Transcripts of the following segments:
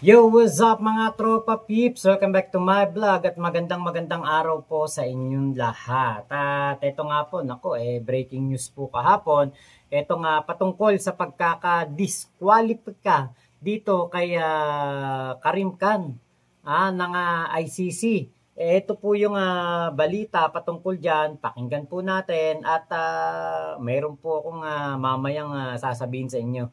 Yo, what's up mga tropa peeps? Welcome back to my vlog at magandang araw po sa inyong lahat. At ito nga po, breaking news po kahapon. Ito nga patungkol sa pagkaka-disqualify dito kay Karim Khan ng ICC. Ito po yung balita patungkol dyan. Pakinggan po natin at mayroon po akong mamayang sasabihin sa inyo.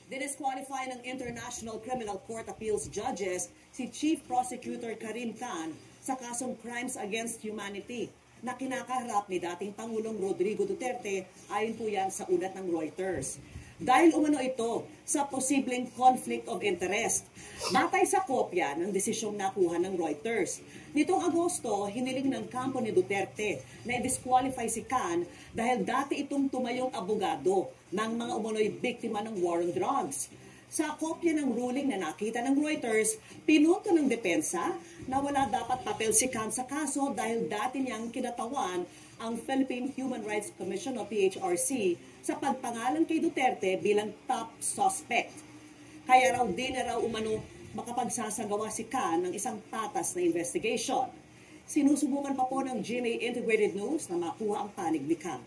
Dinisqualify ng International Criminal Court Appeals judges si Chief Prosecutor Karim Khan sa kasong Crimes Against Humanity na kinakaharap ni dating Pangulong Rodrigo Duterte, ayon po yan sa ulat ng Reuters. Dahil umano ito sa posibleng conflict of interest. Batay sa kopya ng desisyong nakuha ng Reuters. Nitong Agosto, hiniling ng kampo ni Duterte na i-disqualify si Khan dahil dati itong tumayong abogado ng mga umunoy biktima ng war on drugs. Sa kopya ng ruling na nakita ng Reuters, pinunto ng depensa na wala dapat papel si Khan sa kaso dahil dati niyang kinatawan ang Philippine Human Rights Commission o PHRC sa pagpangalan kay Duterte bilang top suspect. Kaya raw di na raw umano makapagsasagawa si Khan ng isang patas na investigation. Sinusubukan pa po ng GMA Integrated News na makuha ang panig ni Khan.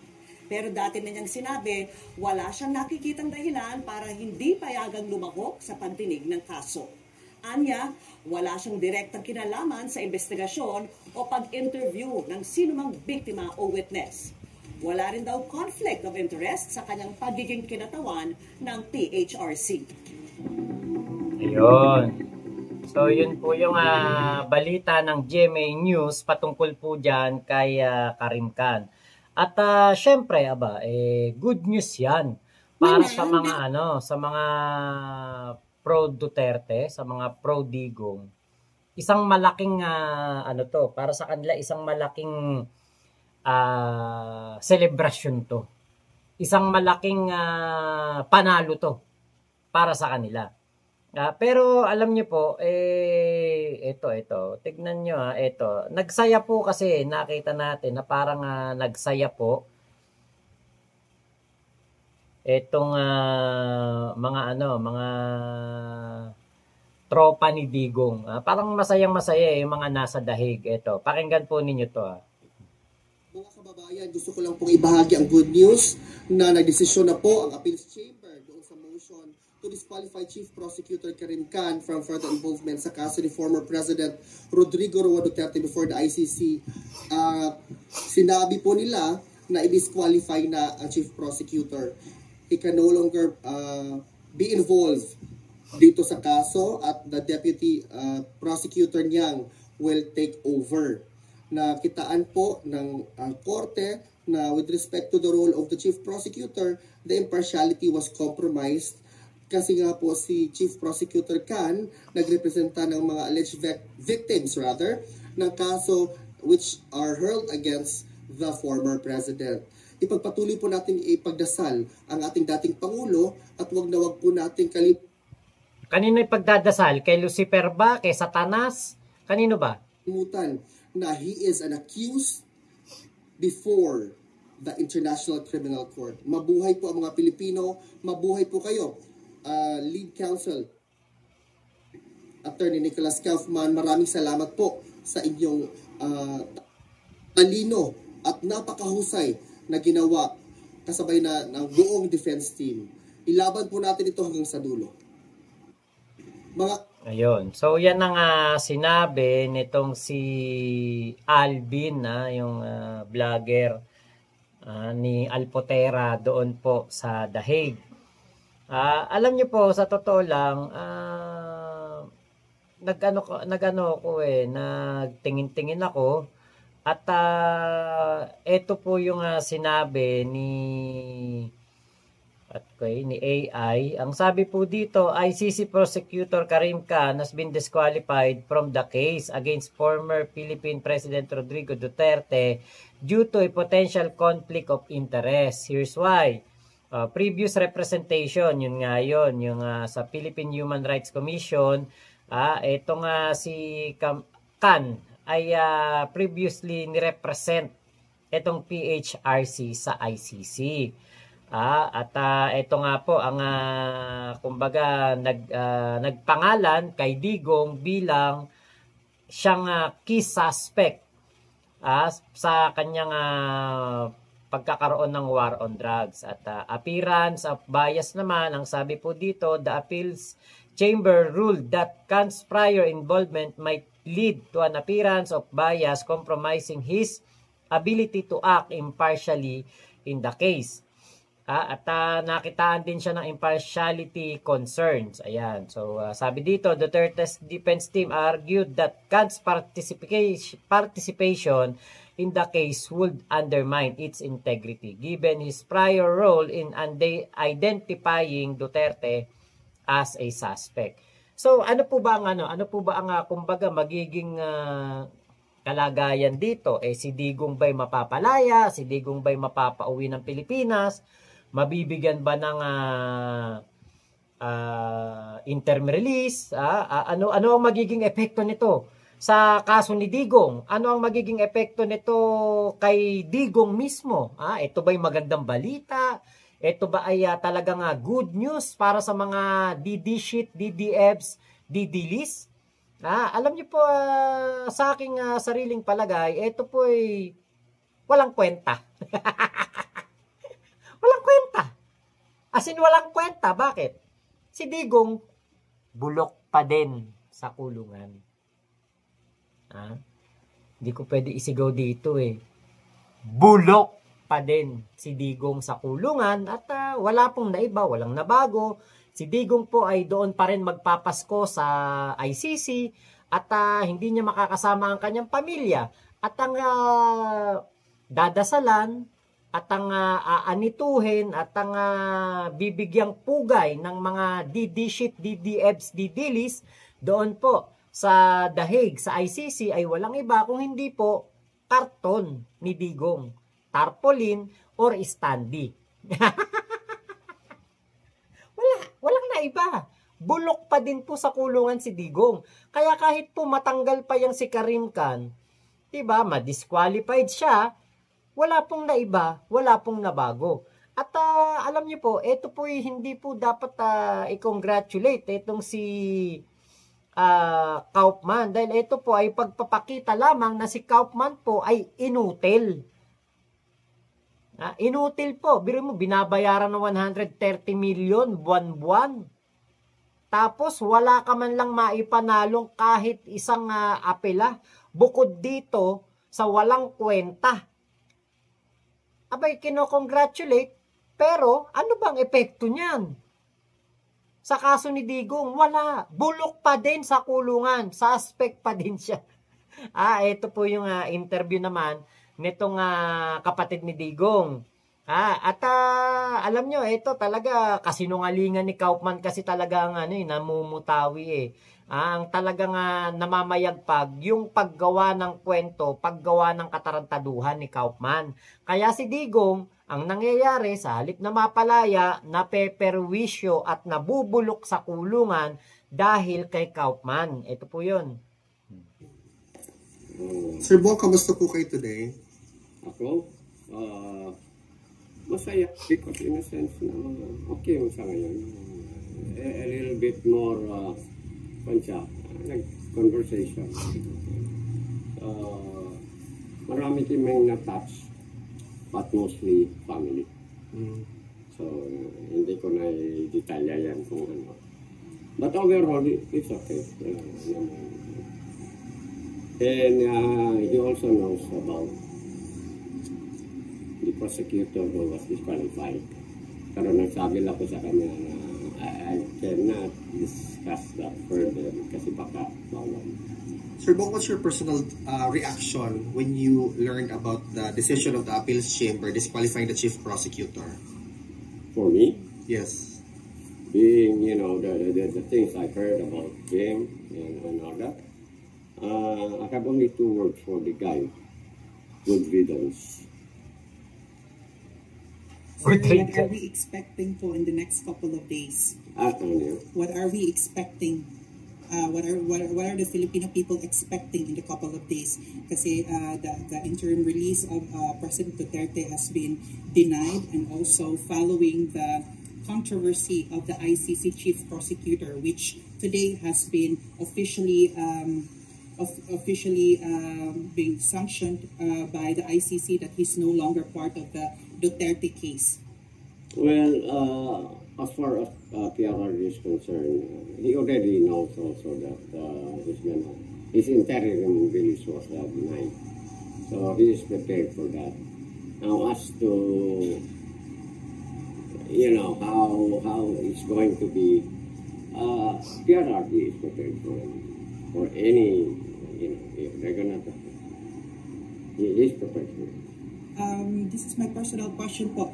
Pero dati na niyang sinabi, wala siyang nakikitang dahilan para hindi payagang lumahok sa pagdinig ng kaso. Anya, wala siyang direktang kinalaman sa investigasyon o pag-interview ng sinumang biktima o witness. Wala rin daw conflict of interest sa kanyang pagiging kinatawan ng PHRC. Ayun. So, yun po yung balita ng GMA News patungkol po dyan kay Karim Khan. At syempre, good news yan para sa mga sa mga pro Duterte, sa mga pro Digong. Isang malaking para sa kanila isang malaking celebration to. Isang malaking panalo to para sa kanila. Pero alam niyo po, ito, tignan niyo ito. Nagsaya po kasi, nakita natin na parang nagsaya po itong mga tropa ni Digong. Parang masayang-masaya yung mga nasa dahig. Ito, pakinggan po ninyo to. Mga kababayan, gusto ko lang pong ibahagi ang good news na nagdesisyon na po ang Appeals Chamber doon sa motion to disqualify Chief Prosecutor Karim Khan from further involvement sa kaso ni former President Rodrigo Roa Duterte before the ICC. Sinabi po nila na i-disqualify na ang Chief Prosecutor. He can no longer be involved dito sa kaso at the Deputy Prosecutor niyang will take over. Nakitaan po ng korte na with respect to the role of the Chief Prosecutor, the impartiality was compromised kasi nga po si Chief Prosecutor Khan nagrepresenta ng mga alleged victims ng kaso which are hurled against the former President. Ipagpatuloy po natin ipagdasal ang ating dating Pangulo at wag na wag po natin Kanino ipagdadasal? Kay Lucifer ba? Kay Satanas? Kanino ba? Kalimutan na he is an accused before the International Criminal Court. Mabuhay po ang mga Pilipino, mabuhay po kayo. Lead Counsel Attorney Nicholas Kaufman, maraming salamat po sa inyong talino at napakahusay na ginawa kasabay na ng buong defense team. Ilaban po natin ito hanggang sa dulo. Ayun. So, yan ang sinabi nitong si Alvin, yung vlogger ni Alpotera doon po sa The Hague. Alam niyo po, sa totoo lang, nagtingin-tingin ako at ito po yung sinabi ni AI. Ang sabi po dito, ICC Prosecutor Karim Khan has been disqualified from the case against former Philippine President Rodrigo Duterte due to a potential conflict of interest. Here's why. Previous representation, yung sa Philippine Human Rights Commission, itong si Khan ay previously ni-represent itong PHRC sa ICC. At ito nga po ang kumbaga nagpangalan kay Digong bilang siyang key suspect sa kanyang pagkakaroon ng war on drugs. At appearance of bias naman, ang sabi po dito, the appeals chamber ruled that Khan's prior involvement might lead to an appearance of bias compromising his ability to act impartially in the case. At nakitaan din siya ng impartiality concerns. Ayan. So, sabi dito, Duterte's defense team argued that Khan's participation in the case would undermine its integrity given his prior role in identifying Duterte as a suspect. So, ano po ba ang kumbaga magiging kalagayan dito? Si Digong ba'y mapapalaya? Si Digong ba'y mapapauwi ng Pilipinas? Mabibigyan ba ng interim release? Ano ang magiging epekto nito sa kaso ni Digong? Ano ang magiging epekto nito kay Digong mismo? Ito ba'y magandang balita? Ito ba ay talagang good news para sa mga DD-shit, DD-EBS, DD-list? Alam niyo po, sa aking sariling palagay, ito po ay walang kwenta. Walang kwenta. As in, walang kwenta. Bakit? Si Digong, bulok pa din sa kulungan. Hindi ko pwede isigaw dito Bulok pa din si Digong sa kulungan at wala pong naiba, walang nabago. Si Digong po ay doon pa rin magpapasko sa ICC at hindi niya makakasama ang kanyang pamilya. At ang dadasalan at ang aanituhin at ang bibigyang pugay ng mga DD-shit, DD-EBS, DD-list doon po sa The Hague, sa ICC ay walang iba kung hindi po karton ni Digong, tarpaulin or standee. Walang naiba. Bulok pa din po sa kulungan si Digong. Kaya kahit po matanggal pa yung si Karim Khan, diba, ma-disqualified siya, wala pong naiba, wala pong nabago. At alam niyo po, ito po hindi po dapat i-congratulate itong si Kaufman. Dahil ito po ay pagpapakita lamang na si Kaufman po ay inutil. Inutil po. Biro mo, binabayaran ng 130 million buwan-buwan. Tapos wala ka man lang maipanalong kahit isang apela. Bukod dito sa walang kwenta. Abay, kino-congratulate, pero ano bang epekto niyan? Sa kaso ni Digong, wala. Bulok pa din sa kulungan. Suspect pa din siya. Ito po yung interview naman nitong kapatid ni Digong. At alam nyo, ito talaga kasinungalingan ni Kaufman kasi talaga ang namumutawi ang talagang namamayagpag yung paggawa ng kwento, paggawa ng katarantaduhan ni Kaufman. Kaya si Digong, ang nangyayari sa halip na mapalaya, napeperwisyo at nabubulok sa kulungan dahil kay Kaufman. Ito po yun. Sir Bong, kamusta po kayo today? Ako? Masaya. Because in a sense na okay mo sa ngayon. A little bit more conversation. Marami kaming na-touch, but mostly family. So, hindi ko na i-detalya yan kung ano. But overall, it's okay. And he also knows about the prosecutor who was disqualified. Pero nagsabi lang ko sa kanya na I cannot discuss that further kasi baka bawal. Sir Bong, what's your personal reaction when you learned about the decision of the appeals chamber disqualifying the chief prosecutor? For me? Yes. Being, the things I heard about him and all that, I have only 2 words for the guy. Good riddance. Sir, what are we expecting po in the next couple of days? Ano? What are we expecting what are the Filipino people expecting in a couple of days? Kasi the interim release of President Duterte has been denied, and also following the controversy of the ICC chief prosecutor, which today has been officially being sanctioned by the ICC, that he's no longer part of the Duterte case. Well, as far as PRR is concerned, he already knows also that his interim release was denied. So he is prepared for that. Now, as to how it's going to be, PRR is prepared for any, they're gonna. He is prepared for it. This is my personal question po.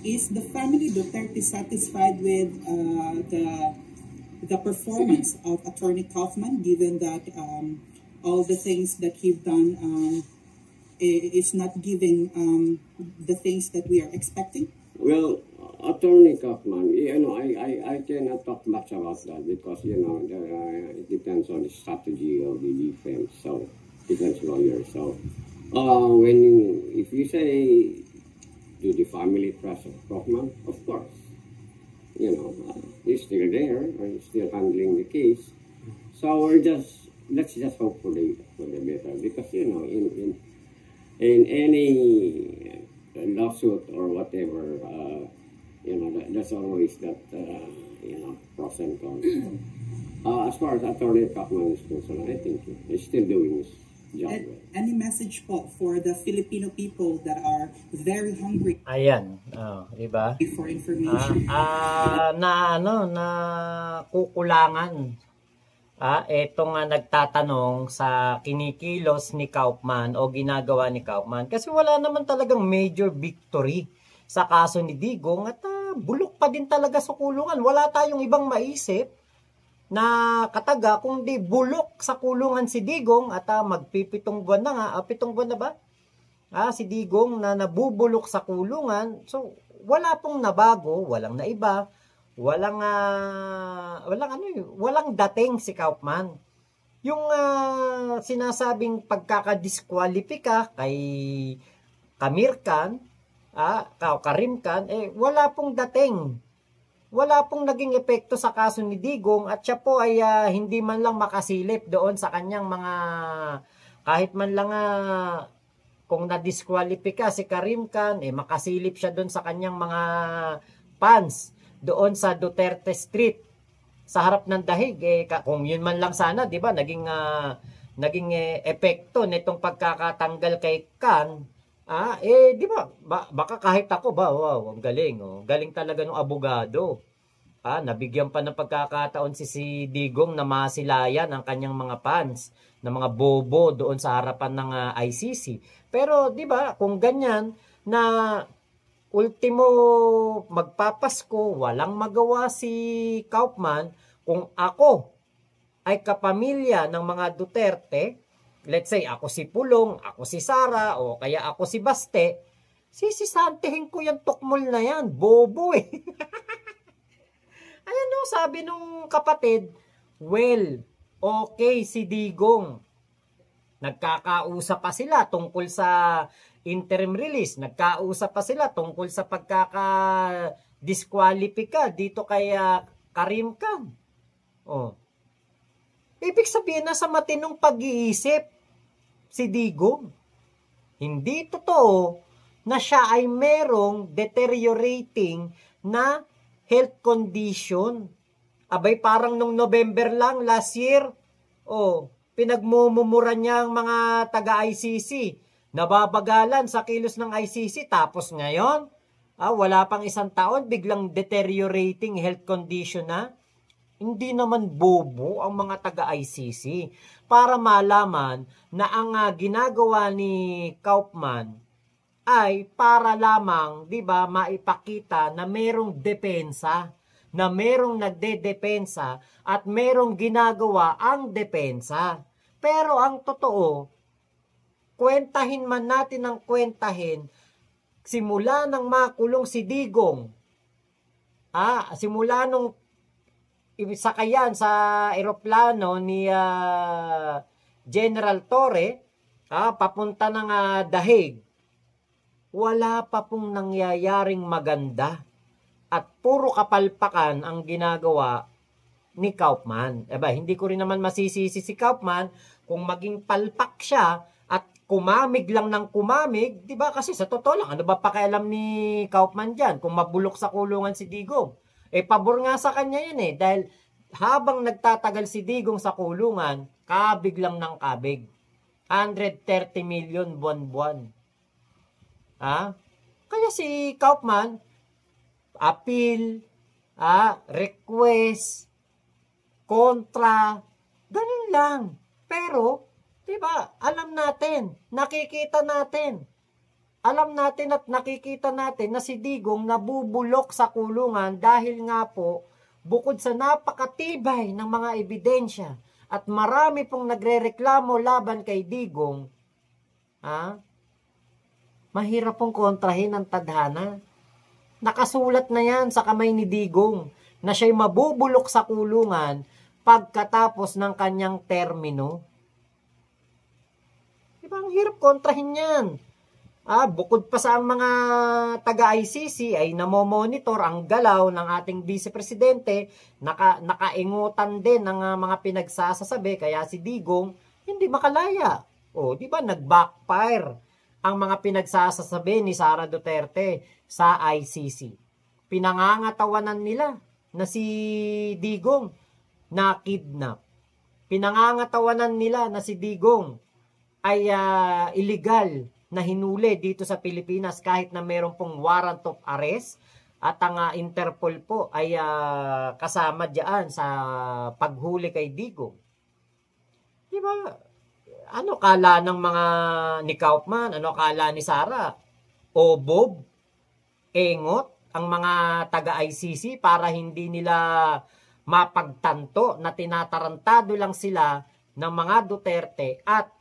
Is the family Duterte satisfied with the performance of Attorney Kaufman, given that all the things that he's done is not giving the things that we are expecting? Well, Attorney Kaufman, I cannot talk much about that because it depends on the strategy of the defense, so defense lawyer. So if you say, do the family trust Kaufman? Of course. He's still there, he's still handling the case. So let's just hope for the better, because in any lawsuit or whatever, there's always that pros and cons. As far as Attorney Kaufman is concerned, I think he's still doing his job. Any message po for the Filipino people that are very hungry? Ayan, diba? For information. Na kukulangan. Ito nga nagtatanong sa kinikilos ni Kaufman o ginagawa ni Kaufman. Kasi wala naman talagang major victory sa kaso ni Digong at bulok pa din talaga sa kulungan. Wala tayong ibang maisip na kataga kung di bulok sa kulungan si Digong at magpipitong buwan na nga, 7 buwan na ba? Si Digong na nabubulok sa kulungan. So wala pong nabago, walang naiba, walang dating si Kaufman. Yung sinasabing pagkakadiskwalipika kay Karim Khan, wala pong dating. Wala pong naging epekto sa kaso ni Digong at siya po ay hindi man lang makasilip doon sa kanyang mga, kahit man lang kung na-disqualify si Karim Khan, makasilip siya doon sa kanyang mga fans doon sa Duterte Street sa harap ng dahig. Kung yun man lang sana, di ba, naging epekto nitong pagkakatanggal kay Khan, di ba, baka kahit ako ba, wow, ang galing, galing talaga ng abogado. Nabigyan pa ng pagkakataon si Digong na masilayan ang kanyang mga fans, na mga bobo doon sa harapan ng ICC. Pero, di ba, kung ganyan, na ultimo magpapasko, walang magawa si Kaufman, kung ako ay kapamilya ng mga Duterte, let's say, ako si Pulong, ako si Sara, o kaya ako si Baste, sisisantihin ko yung tukmol na yan. Bobo Ayan sabi nung kapatid, well, okay si Digong. Nagkakausap pa sila tungkol sa interim release. Nagkausap pa sila tungkol sa pagkaka-disqualify dito kay Karim Khan. Ibig sabihin na sa matinong pag-iisip si Digong. Hindi totoo na siya ay merong deteriorating na health condition. Abay, parang nung November lang last year, pinagmumura niya ang mga taga-ICC. Nababagalan sa kilos ng ICC. Tapos ngayon, wala pang 1 taon, biglang deteriorating health condition na. Hindi naman bobo ang mga taga-ICC para malaman na ang ginagawa ni Kaufman ay para lamang, di ba, maipakita na merong depensa, na merong nagdedepensa at merong ginagawa ang depensa. Pero ang totoo, kwentahin man natin ang kwentahin, simula nang makulong si Digong, simula nung sakayan sa eroplano ni General Torre, papunta ng Dahig, wala pa pong nangyayaring maganda at puro kapalpakan ang ginagawa ni Kaufman. Hindi ko rin naman masisisi si Kaufman kung maging palpak siya at kumamig lang ng kumamig, di ba? Kasi sa totoo lang, ano ba pakialam ni Kaufman dyan kung mabulok sa kulungan si Digong? Pabor nga sa kanya yan dahil habang nagtatagal si Digong sa kulungan, kabig lang ng kabig. 130 million buwan-buwan. Kaya si Kaufman, appeal, request, kontra, ganun lang. Pero, diba, alam natin, nakikita natin. Alam natin at nakikita natin na si Digong nabubulok sa kulungan dahil nga po, bukod sa napakatibay ng mga ebidensya at marami pong nagrereklamo laban kay Digong, mahirap pong kontrahin ang tadhana. Nakasulat na yan sa kamay ni Digong na siya'y mabubulok sa kulungan pagkatapos ng kanyang termino. Diba, ang hirap kontrahin yan. Bukod pa sa ang mga taga-ICC ay namomonitor ang galaw ng ating Vice Presidente, nakaingutan din ng mga pinagsasasabi, kaya si Digong hindi makalaya. Diba, nag-backfire ang mga pinagsasasabi ni Sara Duterte sa ICC. Pinangangatawanan nila na si Digong na kidnap. Pinangangatawanan nila na si Digong ay illegal na hinuli dito sa Pilipinas kahit na meron pong warrant of arrest at ang Interpol po ay kasama diyan sa paghuli kay Digong. Diba? Ano kala ng mga ni Kaufman? Ano kala ni Sara? O Bob? Engot? Ang mga taga-ICC para hindi nila mapagtanto na tinatarantado lang sila ng mga Duterte at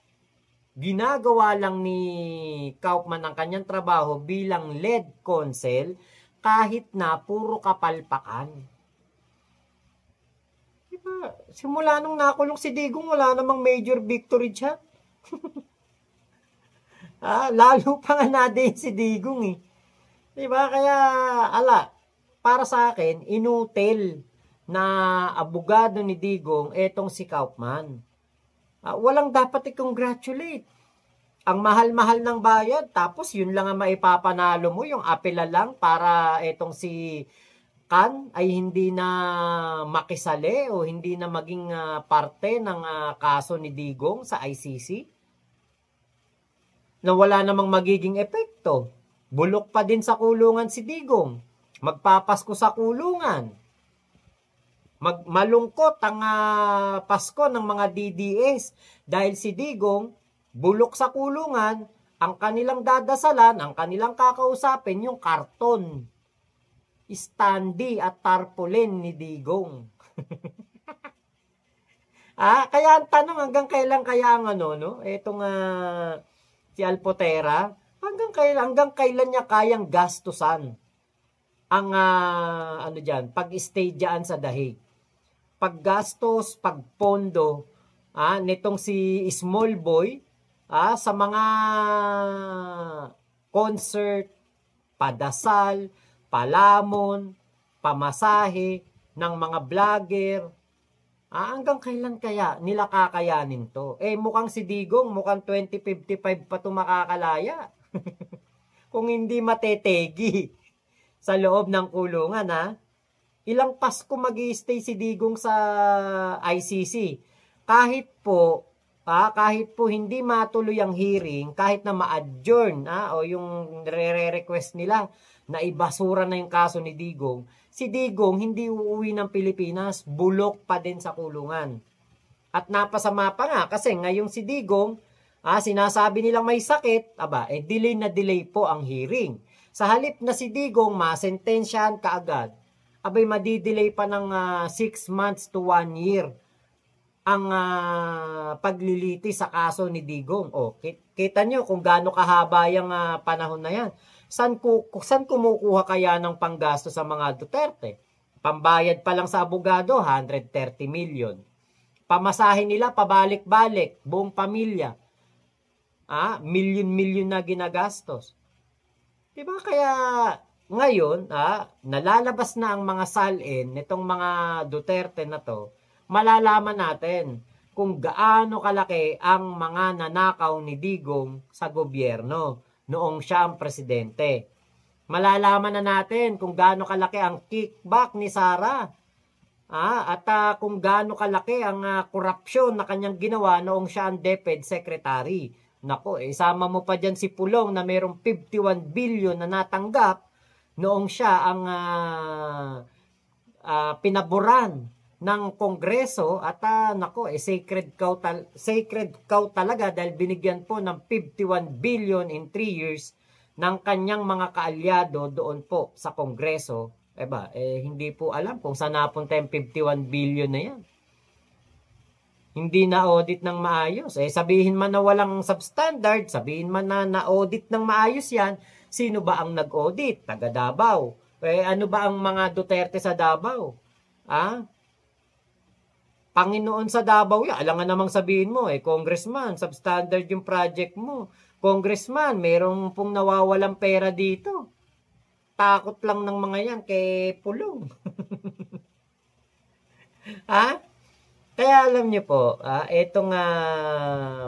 ginagawa lang ni Kaufman ang kanyang trabaho bilang lead counsel kahit na puro kapalpakan. Diba? Simula nung nakulong si Digong, wala namang major victory siya. Lalo pa nga natin si Digong Diba? Kaya, para sa akin, inutil na abogado ni Digong etong si Kaufman. Walang dapat i-congratulate. Ang mahal-mahal ng bayad, tapos yun lang ang maipapanalo mo, yung apela lang para etong si Kan ay hindi na makisali o hindi na maging parte ng kaso ni Digong sa ICC. Na wala namang magiging epekto. Bulok pa din sa kulungan si Digong. Magpapasko sa kulungan. Malungkot ang Pasko ng mga DDS dahil si Digong bulok sa kulungan, ang kanilang dadasalan, ang kanilang kakausapin yung karton, standee at tarpaulin ni Digong. Kaya ang tanong hanggang kailan kaya ang etong si Alpotera, hanggang kailan niya kayang gastusan ang pag-stay diyan sa Dahig. Paggastos, pagpondo nitong si Small Boy sa mga concert, padasal, palamon, pamasahe ng mga vlogger. Hanggang kailan kaya nila kakayanin to? Mukhang si Digong, mukhang 2055 pa ito makakalaya. Kung hindi matetegi sa loob ng kulungan, ilang Pasko mag-i-stay si Digong sa ICC. Kahit po hindi matuloy ang hearing, kahit na ma-adjourn o yung re-request nila na ibasura na yung kaso ni Digong, si Digong hindi uuwi ng Pilipinas, bulok pa din sa kulungan. At napasama pa nga kasi ngayong si Digong, sinasabi nilang may sakit, delay na delay po ang hearing. Sa halip na si Digong masentensyahan kaagad, madidelay pa ng 6 months to 1 year ang pagliliti sa kaso ni Digong. Kita nyo kung gaano kahaba yung panahon na yan. Saan kumukuha kaya ng panggasto sa mga Duterte? Pambayad pa lang sa abogado, 130 million. Pamasahe nila, pabalik-balik, buong pamilya. Milyon-milyon na ginagastos. Diba kaya ngayon, nalalabas na ang mga salin nitong mga Duterte na to, malalaman natin kung gaano kalaki ang mga nanakaw ni Digong sa gobyerno noong siya ang presidente. Malalaman na natin kung gaano kalaki ang kickback ni Sara. At kung gaano kalaki ang korupsyon na kanyang ginawa noong siya ang DepEd Secretary. Nako, isama mo pa dyan si Pulong na mayroong 51 billion na natanggap noong siya ang pinaboran ng Kongreso at sacred cow talaga dahil binigyan po ng 51 billion in 3 years ng kanyang mga kaalyado doon po sa Kongreso. Hindi po alam kung saan napunta yung 51 billion na yan. Hindi na-audit ng maayos. Sabihin man na walang substandard, sabihin man na na-audit ng maayos yan, sino ba ang nag-audit? Taga Davao. Ano ba ang mga Duterte sa Davao? Panginoon sa Davao yan. Alam nga namang sabihin mo, congressman, substandard yung project mo. Congressman, merong pong nawawalang pera dito. Takot lang ng mga yan kay Pulong. Kaya alam niyo po, itong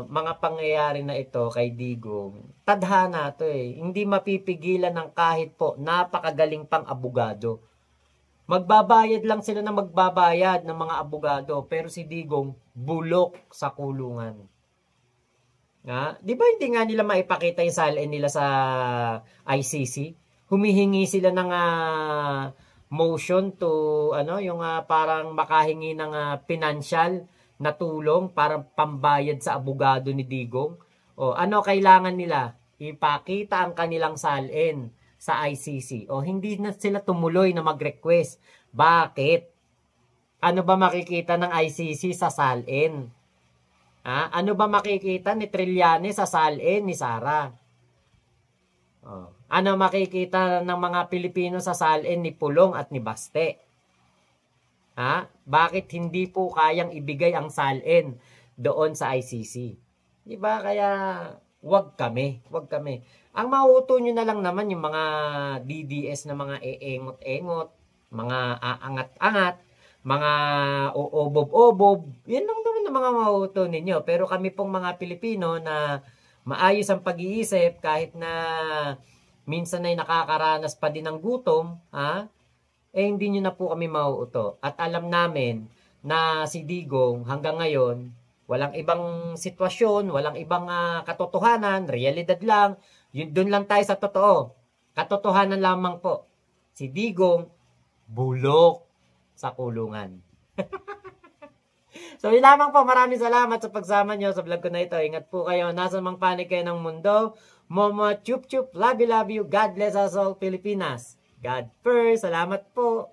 mga pangyayari na ito kay Digong, tadhana to Hindi mapipigilan ng kahit po napakagaling pang abogado. Magbabayad lang sila ng magbabayad ng mga abogado, pero si Digong bulok sa kulungan. Di ba hindi nga nila maipakita yung salin nila sa ICC? Humihingi sila ng motion to yung parang makahingi ng financial na tulong para pambayad sa abogado ni Digong. Ano kailangan nila? Ipakita ang kanilang salin sa ICC. Hindi na sila tumuloy na mag-request. Bakit? Ano ba makikita ng ICC sa salin? Ano ba makikita ni Trillanes sa salin ni Sara? Ano makikita ng mga Pilipino sa salin ni Pulong at ni Baste? Bakit hindi po kayang ibigay ang salin doon sa ICC? Diba? Kaya wag kami. Ang mauuto nyo na lang naman yung mga DDS na mga eengot-engot, mga aangat-angat, mga oobob-obob. Yan lang naman ang mga mauuto ninyo. Pero kami pong mga Pilipino na maayos ang pag-iisip kahit na minsan ay nakakaranas pa din ng gutom, hindi nyo na po kami mauuto. At alam namin na si Digong hanggang ngayon, walang ibang sitwasyon, walang ibang katotohanan, realidad lang. Doon lang tayo sa totoo. Katotohanan lamang po. Si Digong, bulok sa kulungan. So, yun lamang po. Maraming salamat sa pagsama nyo sa vlog ko na ito. Ingat po kayo. Nasa mang panig kayo ng mundo. Momo chup chup. Love you, love you. God bless us all, Pilipinas. God first. Salamat po.